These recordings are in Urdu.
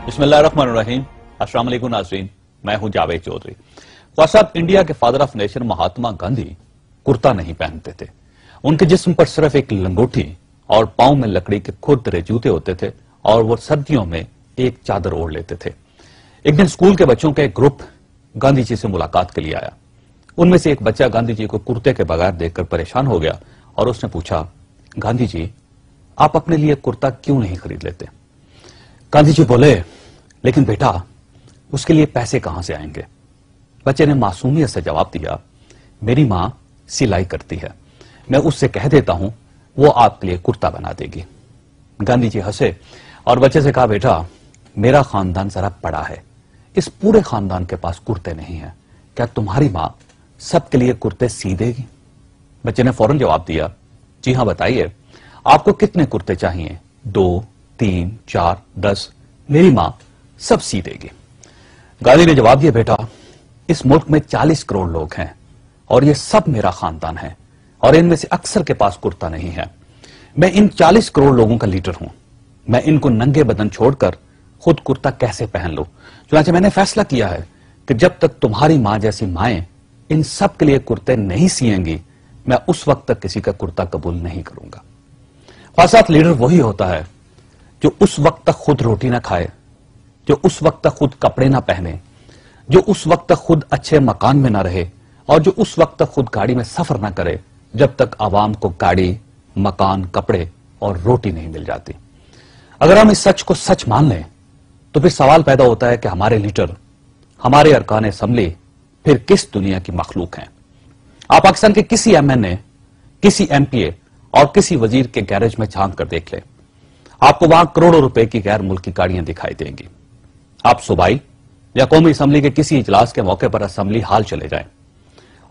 بسم اللہ الرحمن الرحیم۔ السلام علیکم ناظرین، میں ہوں جاوید چودھری۔ صاحب، انڈیا کے father of nation Mahatma Gandhi کرتا نہیں پہنتے تھے۔ ان کے جسم پر صرف ایک لنگوٹی اور پاؤں میں لکڑی کے کھردرے جوتے ہوتے تھے اور وہ سردیوں میں ایک چادر اوڑھ لیتے تھے۔ ایک دن اسکول کے بچوں کا ایک گروپ گاندھی جی سے ملاقات کے لیے آیا۔ ان میں سے ایک بچہ گاندھی جی کو کرتے کے بغیر دیکھ کر پریشان ہو گیا اور اس نے پوچھا، گاندھی جی آپ اپنے لیے کرتا کیوں نہیں خرید لیتے؟ گاندھی جی بولے، لیکن بیٹا اس کے لیے پیسے کہاں سے آئیں گے؟ بچے نے معصومیت سے جواب دیا، میری ماں سلائی کرتی ہے، میں اس سے کہہ دیتا ہوں وہ آپ کے لیے کرتا بنا دے گی۔ گاندھی جی ہنسے اور بچے سے کہا، بیٹا میرا خاندان ذرا بڑا ہے، اس پورے خاندان کے پاس کرتے نہیں ہیں، کیا تمہاری ماں سب کے لیے کرتے سی دے گی؟ بچے نے فوراً جواب دیا، جی ہاں بتائیے آپ کو کتنے کرتے چاہیے؟ 2، 3، 4، 10، میری ماں سب سی دے گی۔ گاندھی نے جواب دیا، بیٹا اس ملک میں 40 کروڑ لوگ ہیں اور یہ سب میرا خاندان ہے اور ان میں سے اکثر کے پاس کرتا نہیں ہے۔ میں ان 40 کروڑ لوگوں کا لیڈر ہوں، میں ان کو ننگے بدن چھوڑ کر خود کرتا کیسے پہن لوں؟ چنانچہ میں نے فیصلہ کیا ہے کہ جب تک تمہاری ماں جیسی مائیں ان سب کے لیے کرتے نہیں سیئیں گی، میں اس وقت تک کسی کا کرتا قبول نہیں کروں گا۔ خاصات لیڈر وہی ہوتا ہے جو اس وقت تک خود روٹی نہ کھائے، جو اس وقت تک خود کپڑے نہ پہنے، جو اس وقت تک خود اچھے مکان میں نہ رہے اور جو اس وقت تک خود گاڑی میں سفر نہ کرے جب تک عوام کو گاڑی، مکان، کپڑے اور روٹی نہیں مل جاتی۔ اگر ہم اس سچ کو سچ مان لیں تو پھر سوال پیدا ہوتا ہے کہ ہمارے لیڈر، ہمارے ارکان اسمبلی پھر کس دنیا کی مخلوق ہیں؟ آپ پاکستان کے کسی ایم این اے، کسی ایم پی اے اور کسی وزیر کے گیرج میں جھانک کر دیکھ لیں، آپ کو وہاں کروڑوں روپے کی غیر ملکی گاڑیاں دکھائی دیں گی۔ آپ صوبائی یا قومی اسمبلی کے کسی اجلاس کے موقع پر اسمبلی ہال چلے جائیں،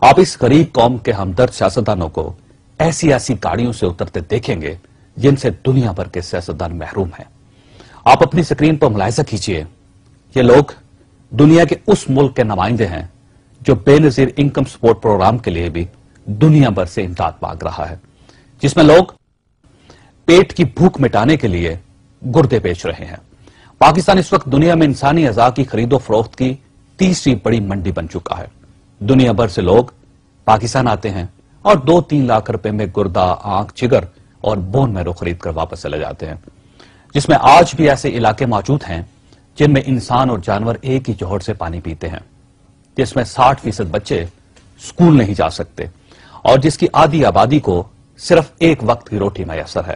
آپ اس غریب قوم کے ہمدرد سیاستدانوں کو ایسی ایسی گاڑیوں سے اترتے دیکھیں گے جن سے دنیا بھر کے سیاستدان محروم ہیں۔ آپ اپنی سکرین پر ملاحظہ کیجئے، یہ لوگ دنیا کے اس ملک کے نمائندے ہیں جو بے نظیر انکم سپورٹ پروگرام کے لیے بھی دنیا بھر سے امداد مانگ رہا ہے، جس میں لوگ پیٹ کی بھوک مٹانے کے لیے گردے بیچ رہے ہیں۔ پاکستان اس وقت دنیا میں انسانی اعضاء کی خرید و فروخت کی تیسری بڑی منڈی بن چکا ہے۔ دنیا بھر سے لوگ پاکستان آتے ہیں اور 2-3 لاکھ روپے میں گردہ، آنکھ، جگر اور بون میرو خرید کر واپس چلے جاتے ہیں، جس میں آج بھی ایسے علاقے موجود ہیں جن میں انسان اور جانور ایک ہی جوہر سے پانی پیتے ہیں، جس میں 60% بچے اسکول نہیں جا سکتے اور جس کی آدھی آبادی کو صرف ایک وقت کی روٹی میسر ہے۔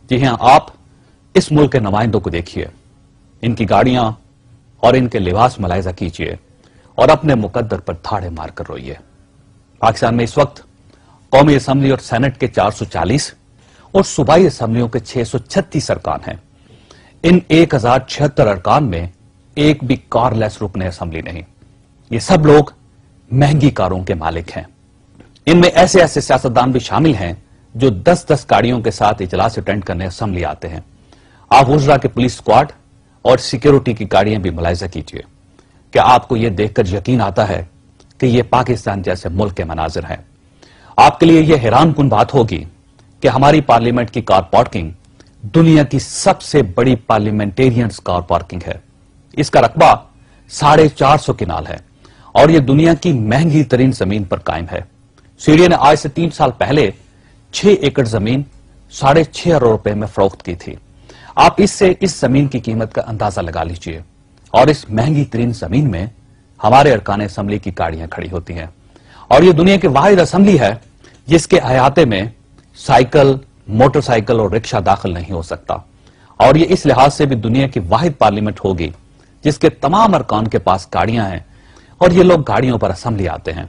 جی ہاں، آپ اس ملک کے نمائندوں کو دیکھیے، ان کی گاڑیاں اور ان کے لباس ملاحظہ کیجئے اور اپنے مقدر پر دھاڑے مار کر روئیے۔ پاکستان میں اس وقت قومی اسمبلی اور سینٹ کے 440 اور صوبائی اسمبلیوں کے 636 ارکان ہیں۔ ان 1076 ارکان میں ایک بھی کار لیس رکن اسمبلی نہیں۔ یہ سب لوگ مہنگی کاروں کے مالک ہیں۔ ان میں ایسے ایسے سیاستدان بھی شامل ہیں جو 10-10 گاڑیوں کے ساتھ اجلاس اٹینڈ کرنے اسمبلی آتے ہیں۔ آپ وزراء کے پولیس اسکواڈ اور سیکیورٹی کی گاڑیاں بھی ملاحظہ کیجیے، کیا آپ کو یہ دیکھ کر یقین آتا ہے کہ یہ پاکستان جیسے ملک کے مناظر ہیں؟ آپ کے لیے یہ حیران کن بات ہوگی کہ ہماری پارلیمنٹ کی کار پارکنگ دنیا کی سب سے بڑی پارلیمنٹیرینز کار پارکنگ ہے۔ اس کا رقبہ 450 کنال ہے اور یہ دنیا کی مہنگی ترین زمین پر قائم ہے۔ سیڈیا نے آج سے 3 سال پہلے 6 ایکڑ زمین 6.5 ارب روپے میں فروخت کی تھی۔ آپ اس سے اس زمین کی قیمت کا اندازہ لگا لیجئے اور اس مہنگی ترین زمین میں ہمارے ارکان اسمبلی کی گاڑیاں کھڑی ہوتی ہیں، اور یہ دنیا کی واحد اسمبلی ہے جس کے احاطے میں سائیکل، موٹر سائیکل اور رکشہ داخل نہیں ہو سکتا، اور یہ اس لحاظ سے بھی دنیا کی واحد پارلیمنٹ ہوگی جس کے تمام ارکان کے پاس گاڑیاں ہیں اور یہ لوگ گاڑیوں پر اسمبلی آتے ہیں۔